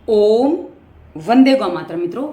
ओम वंदे गौ मातरम। मित्रों,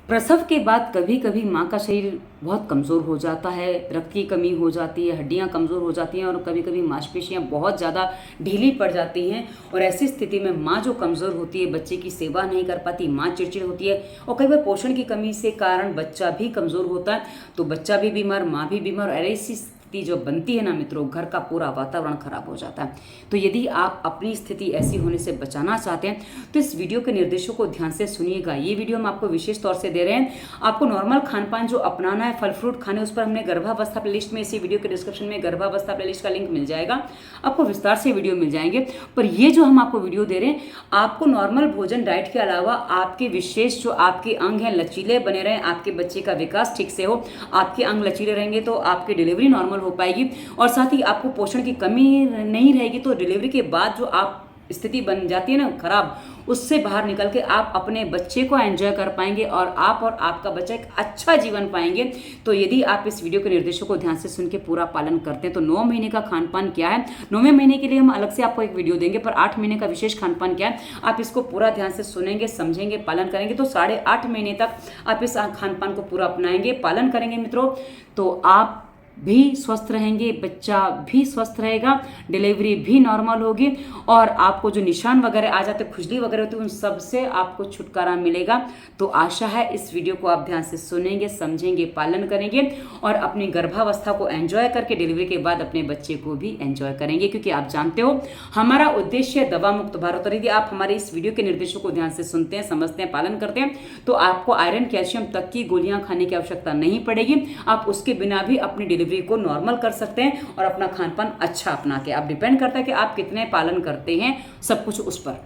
प्रसव के बाद कभी कभी माँ का शरीर बहुत कमज़ोर हो जाता है, रक्त की कमी हो जाती है, हड्डियाँ कमज़ोर हो जाती हैं और कभी कभी मांसपेशियाँ बहुत ज़्यादा ढीली पड़ जाती हैं। और ऐसी स्थिति में माँ जो कमज़ोर होती है, बच्चे की सेवा नहीं कर पाती, माँ चिड़चिड़ होती है और कई बार पोषण की कमी से कारण बच्चा भी कमज़ोर होता है, तो बच्चा भी बीमार, माँ भी बीमार। और ऐसी जो बनती है ना मित्रों, घर का पूरा वातावरण खराब हो जाता है। तो यदि आप अपनी स्थिति ऐसी होने से बचाना चाहते हैं तो इस वीडियो के निर्देशों को ध्यान से सुनिएगा। ये वीडियो हम आपको विशेष तौर से दे रहे हैं। आपको नॉर्मल खान पान जो अपनाना है, फल फ्रूट खाने, उस पर हमने गर्भावस्था प्लेलिस्ट में, इसी वीडियो के डिस्क्रिप्शन में गर्भावस्था प्लेलिस्ट का लिंक मिल जाएगा, आपको विस्तार से वीडियो मिल जाएंगे। पर ये जो हम आपको वीडियो दे रहे हैं, आपको नॉर्मल भोजन डाइट के अलावा आपके विशेष जो आपके अंग हैं लचीले बने रहें, आपके बच्चे का विकास ठीक से हो, आपके अंग लचीले रहेंगे तो आपकी डिलीवरी नॉर्मल हो पाएगी और साथ ही आपको पोषण की कमी नहीं रहेगी। तो डिलीवरी के बाद जो आप स्थिति बन जाती है ना खराब, उससे बाहर निकल के आप अपने बच्चे को एंजॉय कर पाएंगे और आप और आपका बच्चा एक अच्छा जीवन पाएंगे। तो यदि आप इस वीडियो के निर्देशों को ध्यान से सुन के पूरा पालन करते हैं तो 9 महीने का खान पान क्या है, 9वें महीने के लिए हम अलग से आपको एक वीडियो देंगे, पर 8 महीने का विशेष खान पान क्या है, आप इसको पूरा ध्यान से सुनेंगे, समझेंगे, पालन करेंगे तो 8.5 महीने तक आप इस खान पान को पूरा अपनाएंगे, पालन करेंगे मित्रों, तो आप भी स्वस्थ रहेंगे, बच्चा भी स्वस्थ रहेगा, डिलीवरी भी नॉर्मल होगी और आपको जो निशान वगैरह आ जाते, खुजली वगैरह होती है, उन सब से आपको छुटकारा मिलेगा। तो आशा है इस वीडियो को आप ध्यान से सुनेंगे, समझेंगे, पालन करेंगे और अपनी गर्भावस्था को एंजॉय करके डिलीवरी के बाद अपने बच्चे को भी एंजॉय करेंगे। क्योंकि आप जानते हो हमारा उद्देश्य है दवा मुक्त भारत। और यदि आप हमारे इस वीडियो के निर्देशों को ध्यान से सुनते हैं, समझते हैं, पालन करते हैं तो आपको आयरन, कैल्शियम तक की गोलियां खाने की आवश्यकता नहीं पड़ेगी। आप उसके बिना भी अपनी डिलीवरी को नॉर्मल कर सकते हैं और अपना खान पान अच्छा अपना के। आप डिपेंड करता है कि आप कितने पालन करते हैं, सब कुछ उस पर।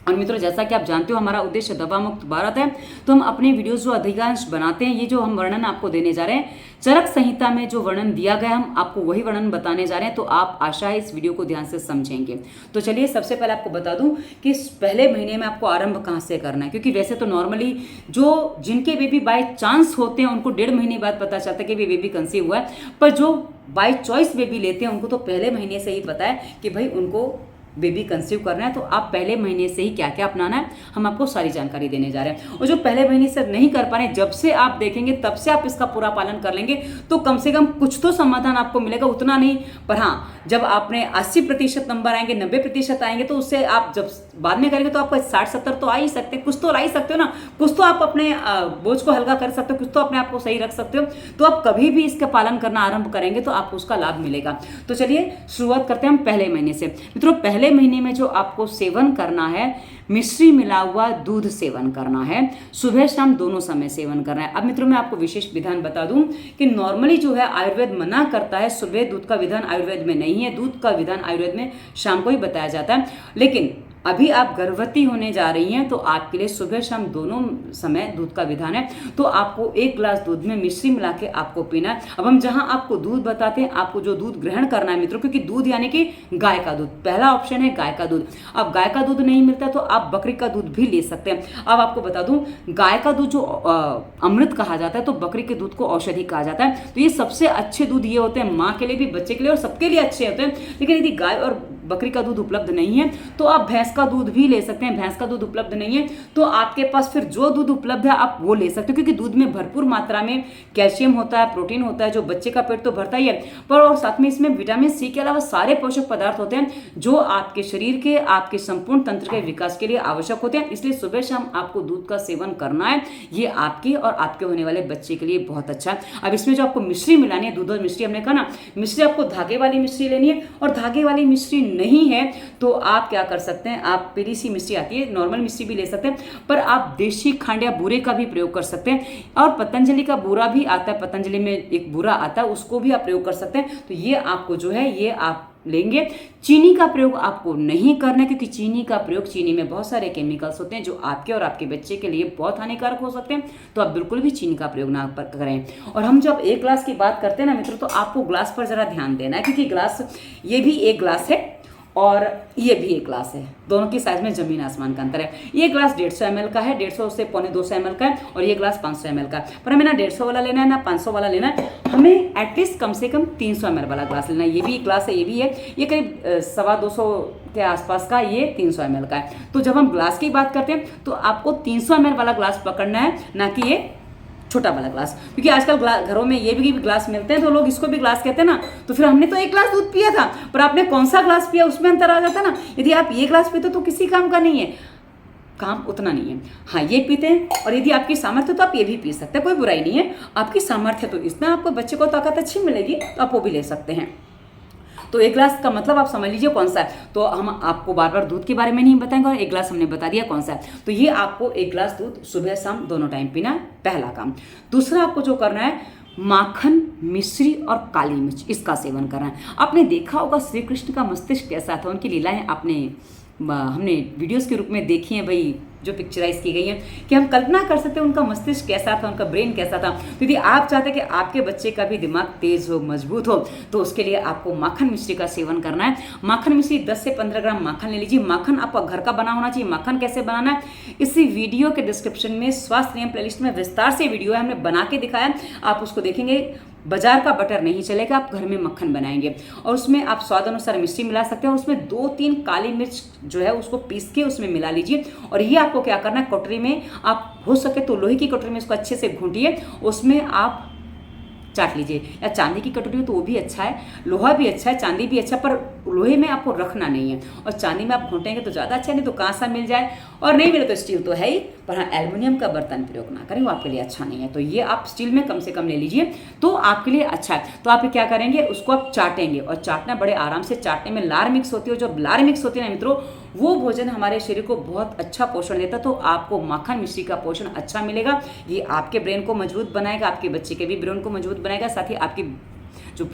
और मित्रों, जैसा कि आप जानते हो हमारा उद्देश्य दवा मुक्त भारत है, तो हम अपने वीडियोस जो अधिकांश बनाते हैं, ये जो हम वर्णन आपको देने जा रहे हैं, चरक संहिता में जो वर्णन दिया गया हम आपको वही वर्णन बताने जा रहे हैं। तो आप आशा है इस वीडियो को ध्यान से समझेंगे। तो चलिए सबसे पहले आपको बता दूं कि इस पहले महीने में आपको आरंभ कहाँ से करना है। क्योंकि वैसे तो नॉर्मली जो जिनके बेबी बाय चांस होते हैं उनको 1.5 महीने बाद पता चलता है कि बेबी कंसीव हुआ है, पर जो बाय चॉइस बेबी लेते हैं उनको तो पहले महीने से ही पता है कि भाई उनको बेबी कंसीव करना है। तो आप पहले महीने से ही क्या क्या अपनाना है हम आपको सारी जानकारी देने जा रहे हैं। और जो पहले महीने से नहीं कर पा रहे, जब से आप देखेंगे तब से आप इसका पूरा पालन कर लेंगे तो कम से कम कुछ तो समाधान आपको मिलेगा, उतना नहीं, पर हाँ जब आपने 80% नंबर आएंगे, 90% आएंगे तो उससे आप जब बाद में करेंगे तो आपको 60-70 तो आ ही सकते हैं, कुछ तो ला ही सकते हो ना, कुछ तो आप अपने बोझ को हल्का कर सकते हो, कुछ तो अपने आप को सही रख सकते हो। तो आप कभी भी इसका पालन करना आरंभ करेंगे तो आपको उसका लाभ मिलेगा। तो चलिए शुरुआत करते हैं हम पहले महीने से। मित्रों, पहले महीने में जो आपको सेवन करना है, मिश्री मिला हुआ दूध सेवन करना है, सुबह शाम दोनों समय सेवन करना है। अब मित्रों मैं आपको विशेष विधान बता दूं कि नॉर्मली जो है आयुर्वेद मना करता है, सुबह दूध का विधान आयुर्वेद में नहीं है, दूध का विधान आयुर्वेद में शाम को ही बताया जाता है। लेकिन अभी आप गर्भवती होने जा रही हैं तो आपके लिए सुबह शाम दोनों समय दूध का विधान है। तो आपको 1 गिलास दूध में मिश्री मिला के आपको पीना है। अब हम जहां आपको दूध बताते हैं, आपको जो दूध ग्रहण करना है मित्रों, क्योंकि दूध यानी कि गाय का दूध, पहला ऑप्शन है गाय का दूध। अब गाय का दूध नहीं मिलता तो आप बकरी का दूध भी ले सकते हैं। अब आपको बता दूं, गाय का दूध जो अमृत कहा जाता है, तो बकरी के दूध को औषधि कहा जाता है। तो ये सबसे अच्छे दूध ये होते हैं, माँ के लिए भी, बच्चे के लिए और सबके लिए अच्छे होते हैं। लेकिन यदि गाय और बकरी का दूध उपलब्ध नहीं है तो आप भैंस का दूध भी ले सकते हैं। भैंस का दूध उपलब्ध नहीं है तो आपके पास फिर जो दूध उपलब्ध है आप वो ले सकते हो, क्योंकि दूध में भरपूर मात्रा में कैल्शियम होता है, प्रोटीन होता है, जो बच्चे का पेट तो भरता ही है, पर और साथ में इसमें विटामिन सी के अलावा सारे पोषक पदार्थ होते हैं जो आपके शरीर के, आपके संपूर्ण तंत्र के विकास के लिए आवश्यक होते हैं। इसलिए सुबह शाम आपको दूध का सेवन करना है, ये आपके और आपके होने वाले बच्चे के लिए बहुत अच्छा है। अब इसमें जो आपको मिश्री मिलानी है, दूध और मिश्री हमने कहा ना, मिश्री आपको धागे वाली मिश्री लेनी है, और धागे वाली मिश्री नहीं है तो आप क्या कर सकते हैं, आप पीली सी मिश्री आती है, नॉर्मल मिश्री भी ले सकते हैं, पर आप देशी खंड या बूरे का भी प्रयोग कर सकते हैं। और पतंजलि का बूरा भी आता है, पतंजलि में एक बूरा आता है, उसको भी आप प्रयोग कर सकते हैं। तो ये आपको जो है ये आप लेंगे। चीनी का प्रयोग आपको नहीं करना है, क्योंकि चीनी का प्रयोग, चीनी में बहुत सारे केमिकल्स होते हैं जो आपके और आपके बच्चे के लिए बहुत हानिकारक हो सकते हैं। तो आप बिल्कुल भी चीनी का प्रयोग ना करें। और हम जब 1 गिलास की बात करते हैं ना मित्रों, तो आपको ग्लास पर जरा ध्यान देना है, क्योंकि ग्लास ये भी 1 गिलास है और ये भी एक ग्लास है। दोनों की साइज में जमीन आसमान का अंतर है। ये ग्लास 150 ml का है, 150 से पौने 200 ml का है, और ये ग्लास 500 ml का है। पर हमें ना 150 वाला लेना है ना 500 वाला लेना है, हमें एटलीस्ट कम से कम 300 ml वाला ग्लास लेना है। ये भी एक ग्लास है, ये भी है, ये करीब 250 के आसपास का, ये 300 ml का है। तो जब हम ग्लास की बात करते हैं तो आपको 300 ml वाला ग्लास पकड़ना है, ना कि ये छोटा वाला ग्लास, क्योंकि आजकल घरों में ये भी ग्लास मिलते हैं तो लोग इसको भी ग्लास कहते हैं ना। तो फिर हमने तो एक ग्लास दूध पिया था, पर आपने कौन सा ग्लास पिया उसमें अंतर आ जाता है ना। यदि आप ये ग्लास पीते तो किसी काम का नहीं है, काम उतना नहीं है। हाँ, ये पीते हैं, और यदि आपकी सामर्थ्य तो आप ये भी पी सकते हैं, कोई बुराई नहीं है। आपकी सामर्थ्य तो इसमें आपको बच्चे को ताकत अच्छी मिलेगी तो आप वो भी ले सकते हैं। तो एक ग्लास का मतलब आप समझ लीजिए कौन सा है। तो हम आपको बार बार दूध के बारे में नहीं बताएंगे, और एक ग्लास हमने बता दिया कौन सा है। तो ये आपको एक ग्लास दूध सुबह शाम दोनों टाइम पीना है, पहला काम। दूसरा आपको जो करना है, माखन, मिश्री और काली मिर्च, इसका सेवन करना है। आपने देखा होगा श्री कृष्ण का मस्तिष्क कैसा था, उनकी लीलाएं हमने वीडियोस के रूप में देखी हैं भाई, जो पिक्चराइज की गई है, कि हम कल्पना कर सकते हैं उनका मस्तिष्क कैसा था, उनका ब्रेन कैसा था। तो यदि आप चाहते हैं कि आपके बच्चे का भी दिमाग तेज हो, मजबूत हो, तो उसके लिए आपको माखन मिश्री का सेवन करना है। माखन मिश्री 10 से 15 ग्राम माखन ले लीजिए। माखन आपका घर का बना होना चाहिए। माखन कैसे बनाना है, इसी वीडियो के डिस्क्रिप्शन में स्वास्थ्य नियम प्लेलिस्ट में विस्तार से वीडियो है, हमने बना के दिखाया, आप उसको देखेंगे। बाजार का बटर नहीं चलेगा, आप घर में मक्खन बनाएंगे, और उसमें आप स्वाद अनुसार मिश्री मिला सकते हैं, और उसमें 2-3 काली मिर्च जो है उसको पीस के उसमें मिला लीजिए। और ये आपको क्या करना है, कटोरी में, आप हो सके तो लोहे की कटोरी में इसको अच्छे से घूंटिए, उसमें आप चाट लीजिए, या चांदी की कटोरी हो तो वो भी अच्छा है, लोहा भी अच्छा है, चांदी भी अच्छा है, पर लोहे में आपको रखना नहीं है, और चांदी में आप घोंटेंगे तो ज़्यादा अच्छा, नहीं तो कांसा मिल जाए, और नहीं मिले तो स्टील तो है ही, पर हाँ एल्युमिनियम का बर्तन प्रयोग ना करें, वो आपके लिए अच्छा नहीं है। तो ये आप स्टील में कम से कम ले लीजिए, तो आपके लिए अच्छा है। तो आप क्या करेंगे, उसको आप चाटेंगे, और चाटना बड़े आराम से, चाटने में लार मिक्स होती है, जो लार मिक्स होती है ना मित्रों, वो भोजन हमारे शरीर को बहुत अच्छा पोषण देता है। तो आपको माखन मिश्री का पोषण अच्छा मिलेगा। ये आपके ब्रेन को मजबूत बनाएगा, आपके बच्चे के भी ब्रेन को मजबूत बनाएगा, साथ ही आपकी जो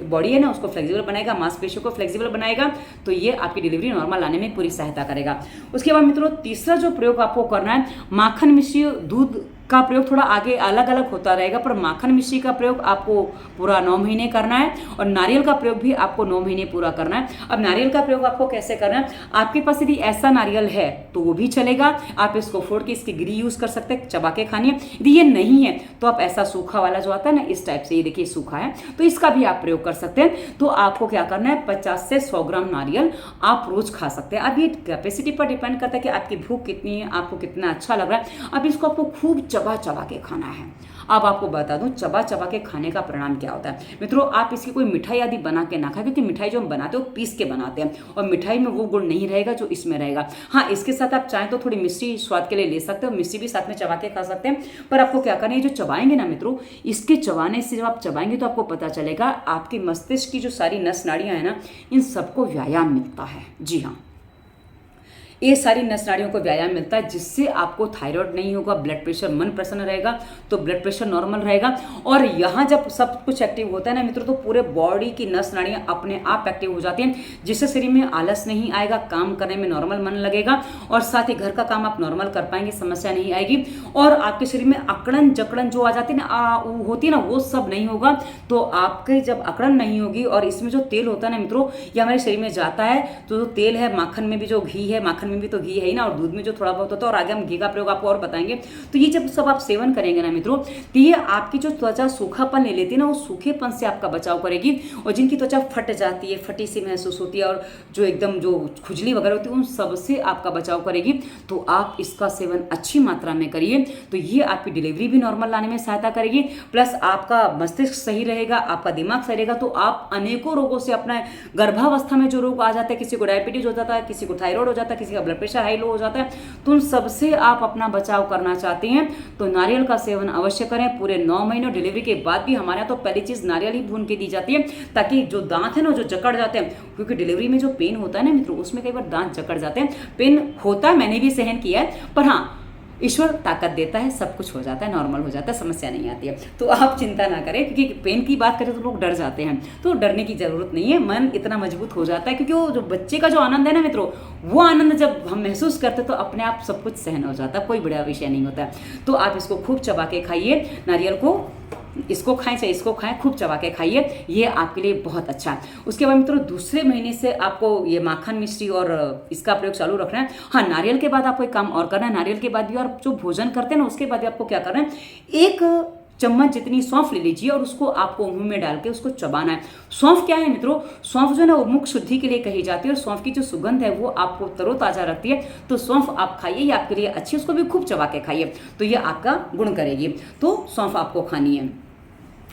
बॉडी है ना उसको फ्लेक्सिबल बनाएगा, मांसपेशियों को फ्लेक्सिबल बनाएगा। तो ये आपकी डिलीवरी नॉर्मल लाने में पूरी सहायता करेगा। उसके बाद मित्रों, तीसरा जो प्रयोग आपको करना है, माखन मिश्री दूध का प्रयोग थोड़ा आगे अलग अलग होता रहेगा, पर माखन मिश्री का प्रयोग आपको पूरा 9 महीने करना है, और नारियल का प्रयोग भी आपको 9 महीने पूरा करना है। अब नारियल का प्रयोग आपको कैसे करना है, आपके पास यदि ऐसा नारियल है तो वो भी चलेगा, आप इसको फोड़ के इसकी गिरी यूज कर सकते हैं, चबा के खानी है। यदि ये नहीं है तो आप ऐसा सूखा वाला जो आता है ना, इस टाइप से, ये देखिए सूखा है, तो इसका भी आप प्रयोग कर सकते हैं। तो आपको क्या करना है, 50 से 100 ग्राम नारियल आप रोज खा सकते हैं। अब ये कैपेसिटी पर डिपेंड करता है कि आपकी भूख कितनी है, आपको कितना अच्छा लग रहा है। अब इसको आपको खूब चबा चबा के खाना है। अब आपको बता दूं, चबा चबा के खाने का परिणाम क्या होता है मित्रों, आप इसकी कोई मिठाई आदि बना के ना खाएं, क्योंकि मिठाई जो हम बनाते हैं वो पीस के बनाते हैं, और मिठाई में वो गुण नहीं रहेगा जो इसमें रहेगा। हाँ, इसके साथ आप चाहें तो थोड़ी मिश्री स्वाद के लिए ले सकते हो, मिश्री भी साथ में चबा के खा सकते हैं। पर आपको क्या करना है, जो चबाएंगे ना मित्रों, इसके चबाने से जब आप चबाएंगे तो आपको पता चलेगा आपके मस्तिष्क की जो सारी नस नाड़ियां हैं ना, इन सबको व्यायाम मिलता है। जी हाँ, ये सारी नस नाड़ियों को व्यायाम मिलता है, जिससे आपको थायराइड नहीं होगा, ब्लड प्रेशर, मन प्रसन्न रहेगा, तो ब्लड प्रेशर नॉर्मल रहेगा। और यहाँ जब सब कुछ एक्टिव होता है ना मित्रों, तो पूरे बॉडी की नस नाड़ियाँ अपने आप एक्टिव हो जाती हैं, जिससे शरीर में आलस नहीं आएगा, काम करने में नॉर्मल मन लगेगा, और साथ ही घर का काम आप नॉर्मल कर पाएंगे, समस्या नहीं आएगी। और आपके शरीर में अकड़न जकड़न जो आ जाती है ना, होती है ना, वो सब नहीं होगा। तो आपके जब अकड़न नहीं होगी, और इसमें जो तेल होता है ना मित्रों, ये हमारे शरीर में जाता है, तो जो तेल है, माखन में भी जो घी है, माखन में भी तो घी है ही ना, और दूध में जो थोड़ा बहुत होता है, और आगे हम घी का प्रयोग आपको और बताएंगे। तो ये जब सब आप सेवन करेंगे ना मित्रों, तो ये आपकी जो त्वचा सूखापन ले लेती है ना, वो सूखेपन से आपका बचाव करेगी। और जिनकी त्वचा फट जाती है, फटी सी महसूस होती है, और जो एकदम जो खुजली वगैरह होती है, उन सब से आपका बचाव करेगी। तो आप इसका सेवन अच्छी मात्रा में करिए, तो ये आपकी डिलीवरी भी नॉर्मल लाने में सहायता करेगी, प्लस आपका मस्तिष्क सही रहेगा, आपका दिमाग सही रहेगा। तो आप अनेकों रोगों से, अपना गर्भावस्था में जो रोग आ जाते हैं, किसी को डायबिटीज हो जाता है, किसी को थायराइड हो जाता है, किसी का ब्लड प्रेशर हाई लो हो जाता है, तो उन सबसे आप अपना बचाव करना चाहते हैं तो नारियल का सेवन अवश्य करें। पूरे 9 महीनों डिलीवरी के बाद भी हमारे यहाँ तो पहली चीज नारियल ही भून के दी जाती है, ताकि जो दांत है ना, जो जकड़ जाते हैं, क्योंकि डिलीवरी में जो पेन होता है ना मित्रों, उसमें कई बार दांत जकड़ जाते हैं। पेन होता है, मैंने भी सहन किया है, पर हाँ, ईश्वर ताकत देता है, सब कुछ हो जाता है, नॉर्मल हो जाता है, समस्या नहीं आती है। तो आप चिंता ना करें, क्योंकि पेन की बात करें तो लोग डर जाते हैं, तो डरने की जरूरत नहीं है। मन इतना मजबूत हो जाता है, क्योंकि वो जो बच्चे का जो आनंद है ना मित्रों, वो आनंद जब हम महसूस करते हैं तो अपने आप सब कुछ सहन हो जाता है, कोई बड़ा विषय नहीं होता है। तो आप इसको खूब चबा के खाइए नारियल को, इसको खाएं चाहे इसको खाएं, खूब चबा के खाइए, ये आपके लिए बहुत अच्छा है। उसके बाद मित्रों दूसरे महीने से आपको ये माखन मिश्री और इसका प्रयोग चालू रखना है। हाँ, नारियल के बाद आपको एक काम और करना है, नारियल के बाद भी और जो भोजन करते हैं ना उसके बाद भी आपको क्या करना है, 1 चम्मच जितनी सौंफ ले लीजिए और उसको आपको मुंह में डाल के उसको चबाना है। सौंफ क्या है मित्रों, सौंफ जो है ना वो मुख शुद्धि के लिए कही जाती है और सौंफ की जो सुगंध है वो आपको तरोताजा रखती है। तो सौंफ आप खाइए, ये आपके लिए अच्छी, उसको भी खूब चबा के खाइए, तो ये आपका गुण करेगी। तो सौंफ आपको खानी है।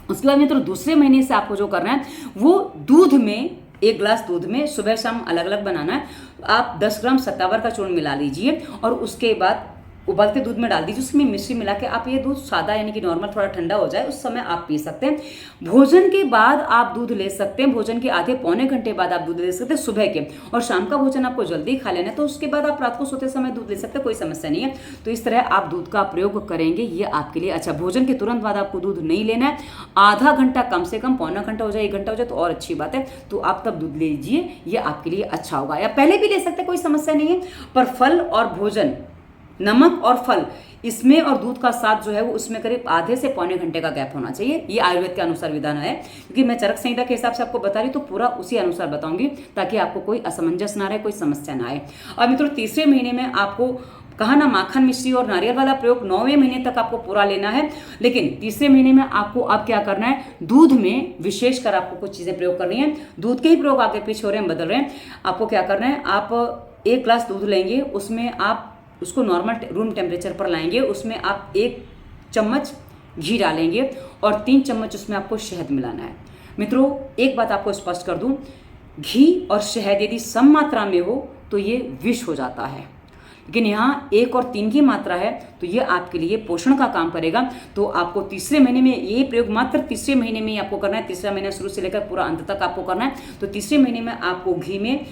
उसके बाद मित्रों दूसरे महीने से आपको जो करना है वो दूध में, 1 गिलास दूध में सुबह शाम अलग अलग बनाना है। आप 10 ग्राम सत्तावर का चूर्ण मिला लीजिए और उसके बाद उबलते दूध में डाल दीजिए, उसमें मिश्री मिला के आप ये दूध सादा यानी कि नॉर्मल थोड़ा ठंडा हो जाए उस समय आप पी सकते हैं। भोजन के बाद आप दूध ले सकते हैं, भोजन के आधे पौने घंटे बाद आप दूध ले सकते हैं सुबह के, और शाम का भोजन आपको जल्दी खा लेना है तो उसके बाद आप रात को सोते समय दूध ले सकते हैं, कोई समस्या नहीं है। तो इस तरह आप दूध का प्रयोग करेंगे, ये आपके लिए अच्छा। भोजन के तुरंत बाद आपको दूध नहीं लेना है, आधा घंटा कम से कम, पौना घंटा हो जाए 1 घंटा हो जाए तो और अच्छी बात है, तो आप तब दूध लीजिए, ये आपके लिए अच्छा होगा। या पहले भी ले सकते हैं, कोई समस्या नहीं है, पर फल और भोजन, नमक और फल इसमें और दूध का साथ जो है वो उसमें करीब आधे से पौने घंटे का गैप होना चाहिए। ये आयुर्वेद के अनुसार विधान है, क्योंकि मैं चरक संहिता के हिसाब से आपको बता रही तो पूरा उसी अनुसार बताऊंगी ताकि आपको कोई असमंजस ना रहे, कोई समस्या ना आए। और मित्रों तीसरे महीने में आपको कहा ना माखन मिश्री और नारियल वाला प्रयोग 9वें महीने तक आपको पूरा लेना है, लेकिन तीसरे महीने में आपको अब क्या करना है, दूध में विशेषकर आपको कुछ चीजें प्रयोग करनी है। दूध के ही प्रयोग आगे पीछे हो रहे हैं, बदल रहे हैं। आपको क्या करना है, आप 1 गिलास दूध लेंगे, उसमें आप उसको नॉर्मल रूम टेम्परेचर पर लाएंगे, उसमें आप 1 चम्मच घी डालेंगे और 3 चम्मच उसमें आपको शहद मिलाना है। मित्रों एक बात आपको स्पष्ट कर दूं, घी और शहद यदि सम मात्रा में हो तो ये विष हो जाता है, लेकिन यहाँ 1 और 3 की मात्रा है तो ये आपके लिए पोषण का काम करेगा। तो आपको तीसरे महीने में ये प्रयोग मात्र तीसरे महीने में ही आपको करना है। तीसरा महीना शुरू से लेकर पूरा अंत तक आपको करना है। तो तीसरे महीने में आपको घी में,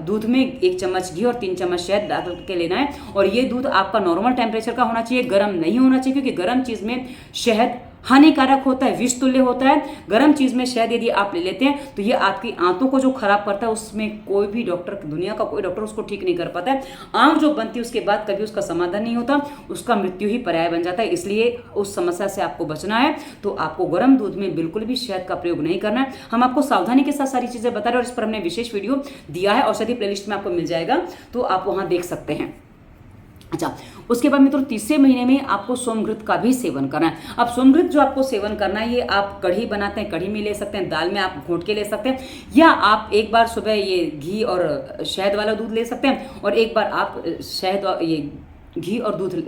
दूध में 1 चम्मच घी और 3 चम्मच शहद डाल के लेना है, और ये दूध आपका नॉर्मल टेम्परेचर का होना चाहिए, गर्म नहीं होना चाहिए, क्योंकि गर्म चीज़ में शहद हानिकारक होता है, विष तुल्य होता है। गर्म चीज में शहद यदि आप ले लेते हैं तो ये आपकी आंतों को जो खराब करता है, उसमें कोई भी डॉक्टर, दुनिया का कोई डॉक्टर उसको ठीक नहीं कर पाता है। आंत जो बनती है उसके बाद कभी उसका समाधान नहीं होता, उसका मृत्यु ही पर्याय बन जाता है। इसलिए उस समस्या से आपको बचना है तो आपको गर्म दूध में बिल्कुल भी शहद का प्रयोग नहीं करना है। हम आपको सावधानी के साथ सारी चीजें बता रहे हैं और इस पर हमने विशेष वीडियो दिया है, औषधि प्लेलिस्ट में आपको मिल जाएगा, तो आप वहां देख सकते हैं। अच्छा, उसके बाद मित्रों तीसरे महीने में आपको सोमघृत का भी सेवन करना है। अब सोमघृत जो आपको सेवन करना है, ये आप कढ़ी बनाते हैं, कढ़ी में ले सकते हैं, दाल में आप घोट के ले सकते हैं, या आप एक बार सुबह ये घी और शहद वाला दूध ले सकते हैं और एक बार आप शहद और ये घी और दूध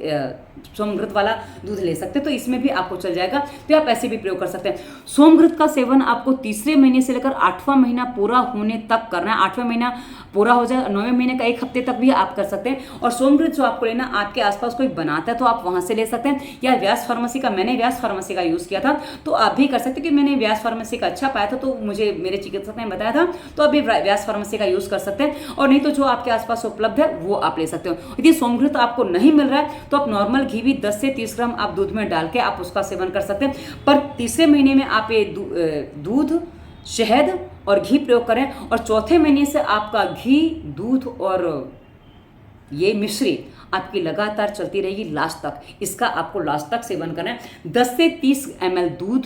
सोमघृत वाला दूध ले सकते हैं, तो इसमें भी आपको चल जाएगा। तो आप ऐसे भी प्रयोग कर सकते हैं। सोमघृत का सेवन आपको तीसरे महीने से लेकर 8वां महीना पूरा होने तक करना है। 8वां महीना पूरा हो जाए, 9वें महीने का 1 हफ्ते तक भी आप कर सकते हैं। और सोमघृत जो आपको लेना, आपके आसपास कोई बनाता है तो आप वहां से ले सकते हैं, या व्यास फार्मेसी का, मैंने व्यास फार्मेसी का यूज किया था तो आप भी कर सकते हैं, कि मैंने व्यास फार्मेसी का अच्छा पाया था तो मुझे मेरे चिकित्सक ने बताया था, तो आप भी व्यास फार्मेसी का यूज कर सकते हैं। और नहीं तो जो आपके आसपास उपलब्ध है वो आप ले सकते हो। यदि सोमघृत आपको नहीं मिल रहा है तो आप नॉर्मल घी भी 10 से 30 ग्राम आप दूध में डाल के आप उसका सेवन कर सकते हैं। पर तीसरे महीने में आप ये दूध, शहद और घी प्रयोग करें, और चौथे महीने से आपका घी, दूध और ये मिश्री आपकी लगातार चलती रहेगी लास्ट तक। इसका आपको लास्ट तक सेवन करना है। 10 से 30 ml दूध,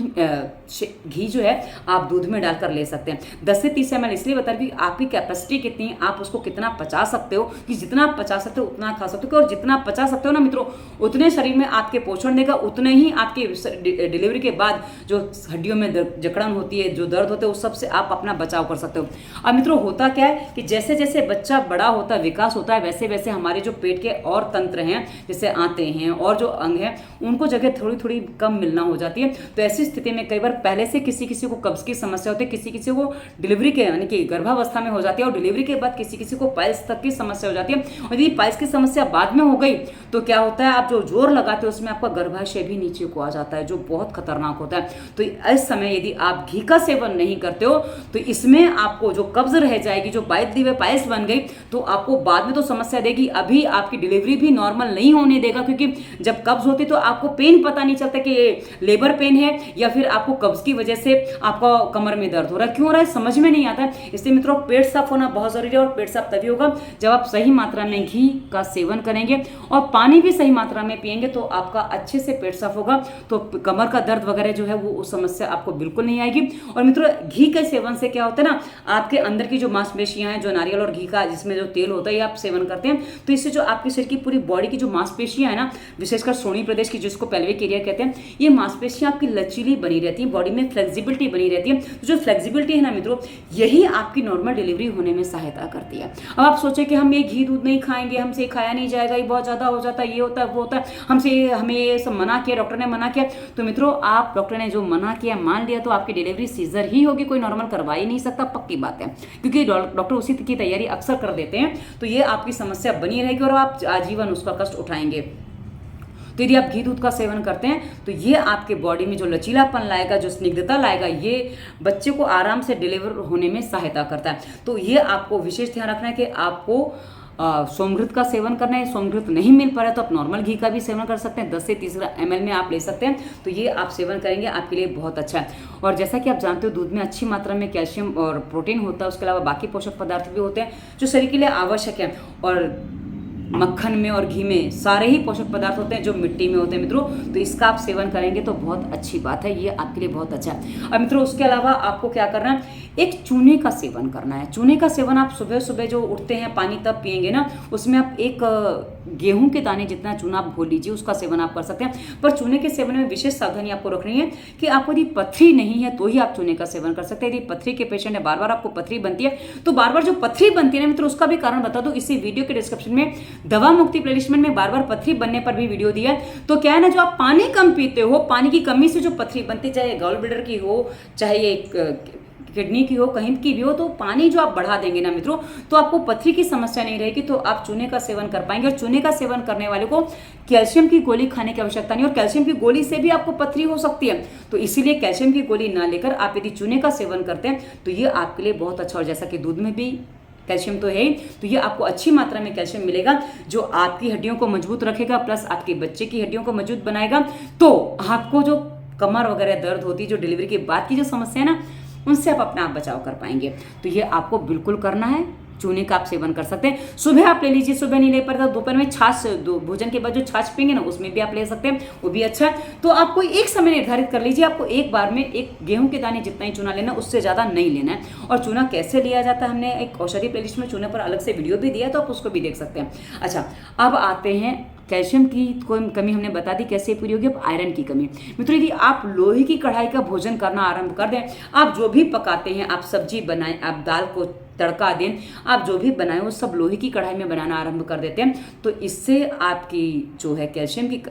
घी जो है आप दूध में डालकर ले सकते हैं। 10 से 30 ml इसलिए बता रही, आपकी कैपेसिटी कितनी है, आप उसको कितना पचा सकते हो, कि जितना आप पचा सकते हो उतना खा सकते हो, और जितना पचा सकते हो ना मित्रों, उतने शरीर में आपके पोषण देगा, उतने ही आपके डिलीवरी के बाद जो हड्डियों में जकड़न होती है, जो दर्द होते हैं, उस सबसे आप अपना बचाव कर सकते हो। अब मित्रों होता क्या है कि जैसे जैसे बच्चा बड़ा होता है, विकास होता है, वैसे वैसे हमारे जो पेट के और तंत्र हैं, जैसे आंतें हैं और जो अंग हैं, उनको जगह थोड़ी थोड़ी कम मिलना हो जाती है। तो ऐसी स्थिति में कई बार पहले से किसी किसी को कब्ज की समस्या होती है, किसी किसी को डिलीवरी के यानी कि गर्भावस्था में हो जाती है, और डिलीवरी के बाद किसी किसी को पाइल्स तक की समस्या हो जाती है। और यदि पाइल्स की समस्या बाद में हो गई तो क्या होता है, आप जो जोर लगाते हो उसमें आपका गर्भाशय भी नीचे को आ जाता है, जो बहुत खतरनाक होता है। तो इस समय यदि आप घी का सेवन नहीं करते हो तो इसमें आपको जो कब्ज रह जाएगी, जो पाइल्स बन गई, तो आपको बाद में तो समस्या देगी, अभी आपकी डिलीवरी भी नॉर्मल नहीं होने देगा, क्योंकि जब कब्ज होती तो आपको पेन पता नहीं चलता कि ये लेबर पेन है या फिर आपको कब्ज की वजह से आपका कमर में दर्द हो रहा है, क्यों हो रहा है समझ में नहीं आता है। इसलिए मित्रों पेट साफ होना बहुत जरूरी है, और पेट साफ तभी होगा जब आप सही मात्रा में घी का सेवन करेंगे। और पानी भी सही मात्रा में पिएंगे तो आपका अच्छे से पेट साफ होगा, तो कमर का दर्द वगैरह जो है वो समस्या आपको बिल्कुल नहीं आएगी। और मित्रों, घी के सेवन से क्या होता है ना, आपके अंदर की जो मांसपेशियां हैं, जो नारियल और घी का जिसमें जो तेल होता है, ये आप सेवन करते हैं तो इससे जो आपके शरीर की पूरी बॉडी की जो मांसपेशियां है ना, विशेषकर श्रोणि प्रदेश की, जिसको पेल्विक एरिया कहते हैं, ये मांसपेशियां आपकी लचीली बनी रहती है, बॉडी में फ्लेक्सिबिलिटी बनी रहती है। तो जो फ्लेक्सिबिलिटी है ना मित्रों, यही आपकी नॉर्मल डिलीवरी होने में सहायता करती है। अब आप सोचे कि हम ये घी दूध नहीं खाएंगे, हमसे खाया नहीं जाएगा, ये बहुत ज्यादा हो जाता है, ये होता है, वो होता है, हमें ये सब मना किया, डॉक्टर ने मना किया। तो मित्रों, आप डॉक्टर ने जो मना किया मान लिया तो आपकी डिलीवरी सीजर ही होगी, कोई नॉर्मल करवा ही नहीं सकता, पक्की बात है, क्योंकि डॉक्टर उसी की तैयारी अक्सर कर देते हैं। तो ये आपकी समस्या बनी रहेगी और आप आजीवन उसका कष्ट उठाएंगे। तो यदि आप घी दूध का सेवन करते हैं तो ये आपके बॉडी में जो लचीलापन लाएगा, जो स्निग्धता लाएगा, ये बच्चे को आराम से डिलीवर होने में सहायता करता है। तो ये आपको विशेष ध्यान रखना है कि आपको सोमघृत का सेवन करना है। सोमघृत नहीं मिल पा रहा है तो आप नॉर्मल घी का भी सेवन कर सकते हैं, 10 से 30 ml में आप ले सकते हैं। तो ये आप सेवन करेंगे, आपके लिए बहुत अच्छा है। और जैसा कि आप जानते हो, दूध में अच्छी मात्रा में कैल्शियम और प्रोटीन होता है, उसके अलावा बाकी पोषक पदार्थ भी होते हैं जो शरीर के लिए आवश्यक है। और मक्खन में और घी में सारे ही पोषक पदार्थ होते हैं जो मिट्टी में होते हैं मित्रों। तो इसका आप सेवन करेंगे तो बहुत अच्छी बात है, ये आपके लिए बहुत अच्छा है। अब मित्रों, उसके अलावा आपको क्या करना है, एक चूने का सेवन करना है। चूने का सेवन आप सुबह सुबह जो उठते हैं पानी तब पिएंगे ना, उसमें आप एक गेहूं के दाने जितना चूना आप घोल लीजिए, उसका सेवन आप कर सकते हैं। पर चूने के सेवन में विशेष सावधानी आपको रखनी है कि आपको यदि पथरी नहीं है तो ही आप चूने का सेवन कर सकते हैं। यदि पथरी के पेशेंट है, बार बार आपको पथरी बनती है, तो बार बार जो पथरी बनती है ना मित्रों, उसका भी कारण बता दो। इसी वीडियो के डिस्क्रिप्शन में दवा मुक्ति प्लेलिस्ट में बार बार पथरी बनने पर भी वीडियो दिया है। तो क्या है ना, जो आप पानी कम पीते हो, पानी की कमी से जो पथरी बनती है, चाहे गॉल ब्लैडर की हो, चाहे ये किडनी की हो, कहीं की भी हो, तो पानी जो आप बढ़ा देंगे ना मित्रों, तो आपको पथरी की समस्या नहीं रहेगी। तो आप चूने का सेवन कर पाएंगे। और चूने का सेवन करने वाले को कैल्शियम की गोली खाने की आवश्यकता नहीं, और कैल्शियम की गोली से भी आपको पथरी हो सकती है। तो इसीलिए कैल्शियम की गोली ना लेकर आप यदि चूने का सेवन करते हैं तो ये आपके लिए बहुत अच्छा। और जैसा कि दूध में भी कैल्शियम तो है ही, तो ये आपको अच्छी मात्रा में कैल्शियम मिलेगा जो आपकी हड्डियों को मजबूत रखेगा, प्लस आपके बच्चे की हड्डियों को मजबूत बनाएगा। तो आपको जो कमर वगैरह दर्द होती है, जो डिलीवरी के बाद की जो समस्या है ना, उनसे आप अपना आप बचाव कर पाएंगे। तो ये आपको बिल्कुल करना है। चूने का आप सेवन कर सकते हैं। सुबह आप ले लीजिए, सुबह नहीं ले पाते तो दोपहर में छाछ, भोजन के बाद जो छाछ पिएंगे ना, उसमें भी आप ले सकते हैं, वो भी अच्छा है। तो आपको एक समय निर्धारित कर लीजिए, आपको एक बार में एक गेहूं के दाने जितना ही चूना लेना, उससे ज़्यादा नहीं लेना है। और चूना कैसे लिया जाता है, हमने एक औषधि प्लेलिस्ट में चूने पर अलग से वीडियो भी दिया, तो आप उसको भी देख सकते हैं। अच्छा, अब आते हैं कैल्शियम की कोई कमी हमने बता दी कैसे पूरी होगी। अब आयरन की कमी मित्रों, यदि आप लोहे की कढ़ाई का भोजन करना आरंभ कर दें, आप जो भी पकाते हैं, आप सब्जी बनाएं, आप दाल को तड़का दें, आप जो भी बनाएं वो सब लोहे की कढ़ाई में बनाना आरंभ कर देते हैं, तो इससे आपकी जो है कैल्शियम की,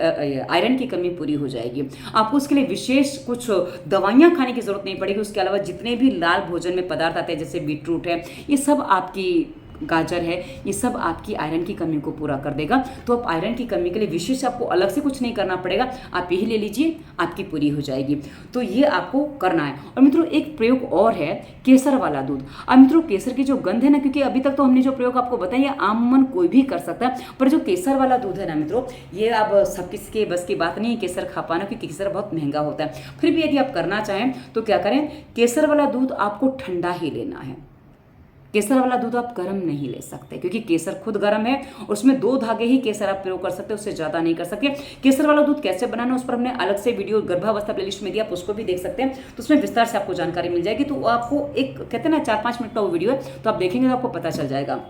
आयरन की कमी पूरी हो जाएगी। आपको उसके लिए विशेष कुछ दवाइयाँ खाने की जरूरत नहीं पड़ेगी। उसके अलावा जितने भी लाल भोजन में पदार्थ आते हैं, जैसे बीटरूट है, ये सब आपकी, गाजर है, ये सब आपकी आयरन की कमी को पूरा कर देगा। तो आप आयरन की कमी के लिए विशेष आपको अलग से कुछ नहीं करना पड़ेगा, आप यही ले लीजिए, आपकी पूरी हो जाएगी। तो ये आपको करना है। और मित्रों, एक प्रयोग और है, केसर वाला दूध। अब मित्रों, केसर की जो गंध है ना, क्योंकि अभी तक तो हमने जो प्रयोग आपको बताया, ये आमूमन कोई भी कर सकता है, पर जो केसर वाला दूध है ना मित्रों, ये अब सब किसी के बस की बात नहीं है केसर खा पाना, क्योंकि केसर बहुत महंगा होता है। फिर भी यदि आप करना चाहें तो क्या करें, केसर वाला दूध आपको ठंडा ही लेना है। केसर वाला दूध आप गर्म नहीं ले सकते, क्योंकि केसर खुद गर्म है और उसमें 2 धागे ही केसर आप प्रयोग कर सकते हैं, उससे ज़्यादा नहीं कर सकते। केसर वाला दूध कैसे बनाना, उस पर हमने अलग से वीडियो गर्भावस्था प्लेलिस्ट में दिया, आप उसको भी देख सकते हैं, तो उसमें विस्तार से आपको जानकारी मिल जाएगी। तो आपको एक कहते हैं ना 4-5 मिनट का वो वीडियो है, तो आप देखेंगे तो आपको पता चल जाएगा।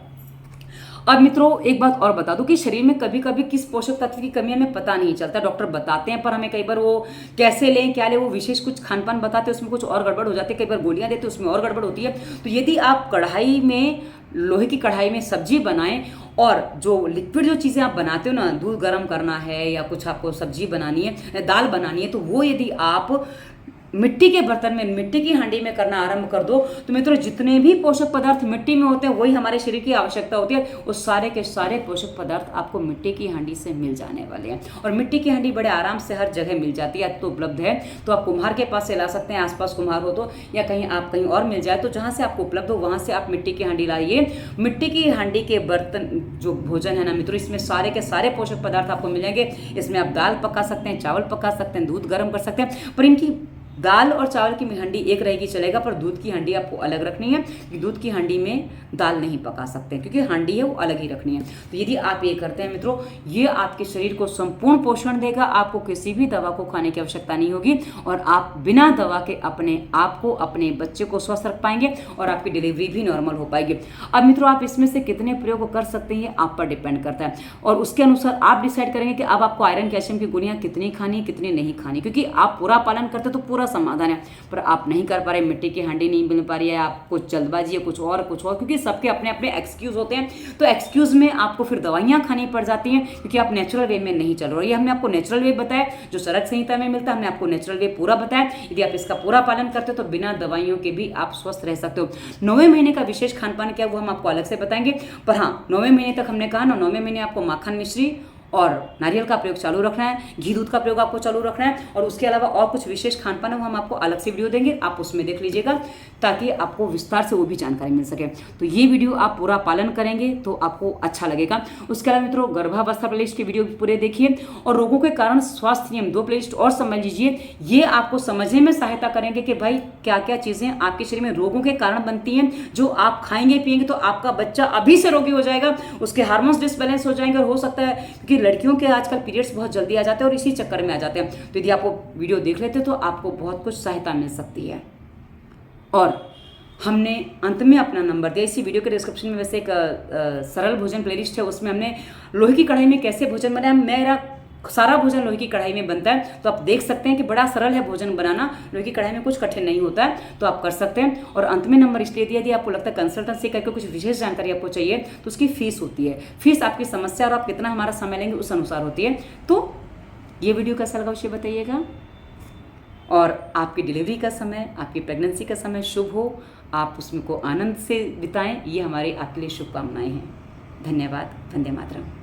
अब मित्रों, एक बात और बता दूं कि शरीर में कभी कभी किस पोषक तत्व की कमी हमें पता नहीं चलता, डॉक्टर बताते हैं, पर हमें कई बार वो कैसे लें, क्या लें, वो विशेष कुछ खान पान बताते हैं, उसमें कुछ और गड़बड़ हो जाती है, कई बार गोलियां देते हैं, उसमें और गड़बड़ होती है। तो यदि आप कढ़ाई में, लोहे की कढ़ाई में सब्जी बनाएं, और जो लिक्विड जो चीज़ें आप बनाते हो ना, दूध गर्म करना है या कुछ आपको सब्जी बनानी है, दाल बनानी है, तो वो यदि आप मिट्टी के बर्तन में, मिट्टी की हांडी में करना आरंभ कर दो, तो मित्रों जितने भी पोषक पदार्थ मिट्टी में होते हैं वही हमारे शरीर की आवश्यकता होती है, वो सारे के सारे पोषक पदार्थ आपको मिट्टी की हांडी से मिल जाने वाले हैं। और मिट्टी की हांडी बड़े आराम से हर जगह मिल जाती है, तो उपलब्ध है। तो आप कुम्हार के पास से ला सकते हैं, आसपास कुम्हार हो तो, या कहीं आप कहीं और मिल जाए, तो जहाँ से आपको उपलब्ध हो वहाँ से आप मिट्टी की हांडी लाइए। मिट्टी की हांडी के बर्तन जो भोजन है ना मित्रों, इसमें सारे के सारे पोषक पदार्थ आपको मिल जाएंगे। इसमें आप दाल पका सकते हैं, चावल पका सकते हैं, दूध गर्म कर सकते हैं, पर इनकी दाल और चावल की हंडी एक रहेगी चलेगा, पर दूध की हंडी आपको अलग रखनी है, कि दूध की हंडी में दाल नहीं पका सकते क्योंकि हंडी है वो अलग ही रखनी है। तो यदि आप ये करते हैं मित्रों, ये आपके शरीर को संपूर्ण पोषण देगा, आपको किसी भी दवा को खाने की आवश्यकता नहीं होगी और आप बिना दवा के अपने आप को, अपने बच्चे को स्वस्थ रख पाएंगे और आपकी डिलीवरी भी नॉर्मल हो पाएगी। अब मित्रों, आप इसमें से कितने प्रयोग कर सकते हैं आप पर डिपेंड करता है और उसके अनुसार आप डिसाइड करेंगे कि अब आपको आयरन कैल्शियम की गोलियां कितनी खानी कितनी नहीं खानी, क्योंकि आप पूरा पालन करते तो पूरा समाधान है, पर आप नहीं कर पा रहे, मिट्टी की हांडी नहीं मिल पा रही है, आपको जल्दबाजी है कुछ और, क्योंकि सबके अपने अपने एक्सक्यूज होते हैं, तो एक्सक्यूज में आपको फिर दवाइयां खानी पड़ जाती हैं क्योंकि आप नेचुरल वे में नहीं चल रहे। ये हमने आपको नेचुरल वे बताया जो चरक संहिता में मिलता है, हमने आपको नेचुरल वे पूरा बताया। यदि आप इसका पूरा पालन करते हो तो बिना दवाइयों के भी आप स्वस्थ रह सकते हो। 9वें महीने का विशेष खान पान क्या है वो हम आपको अलग से बताएंगे, पर हाँ 9वें महीने तक हमने कहा ना, 9वें महीने आपको माखन मिश्री और नारियल का प्रयोग चालू रखना है, घी दूध का प्रयोग आपको चालू रखना है और उसके अलावा और कुछ विशेष खान पान है वो हम आपको अलग से वीडियो देंगे, आप उसमें देख लीजिएगा ताकि आपको विस्तार से वो भी जानकारी मिल सके। तो ये वीडियो आप पूरा पालन करेंगे तो आपको अच्छा लगेगा। उसके अलावा मित्रों, गर्भावस्था प्लेलिस्ट की वीडियो पूरे देखिए और रोगों के कारण स्वास्थ्य नियम 2 प्लेलिस्ट और समझ लीजिए। ये आपको समझने में सहायता करेंगे कि भाई क्या क्या चीज़ें आपके शरीर में रोगों के कारण बनती हैं, जो आप खाएंगे पिएंगे तो आपका बच्चा अभी से रोगी हो जाएगा, उसके हार्मोन्स डिसबैलेंस हो जाएंगे और हो सकता है कि लड़कियों के आजकल पीरियड्स बहुत जल्दी आ जाते हैं और इसी चक्कर में आ जाते हैं। तो यदि आप वो वीडियो देख लेते तो आपको बहुत कुछ सहायता मिल सकती है। और हमने अंत में अपना नंबर दिया, इसी वीडियो के डिस्क्रिप्शन में वैसे एक सरल भोजन प्लेलिस्ट है, उसमें हमने लोहे की कढ़ाई में कैसे भोजन बनाया, मेरा सारा भोजन लोहे की कढ़ाई में बनता है, तो आप देख सकते हैं कि बड़ा सरल है भोजन बनाना, लोहे की कढ़ाई में कुछ कठिन नहीं होता है, तो आप कर सकते हैं। और अंत में नंबर इसलिए दिया, यदि आपको लगता है कंसल्टेंसी करके कुछ विशेष जानकारी आपको चाहिए तो उसकी फीस होती है, फीस आपकी समस्या और आप कितना हमारा समय लेंगे उस अनुसार होती है। तो ये वीडियो कैसा लगा उसे बताइएगा और आपकी डिलीवरी का समय, आपकी प्रेगनेंसी का समय शुभ हो, आप उसमें को आनंद से बिताएं, ये हमारी आपके लिए शुभकामनाएं हैं। धन्यवाद। वंदे मातरम।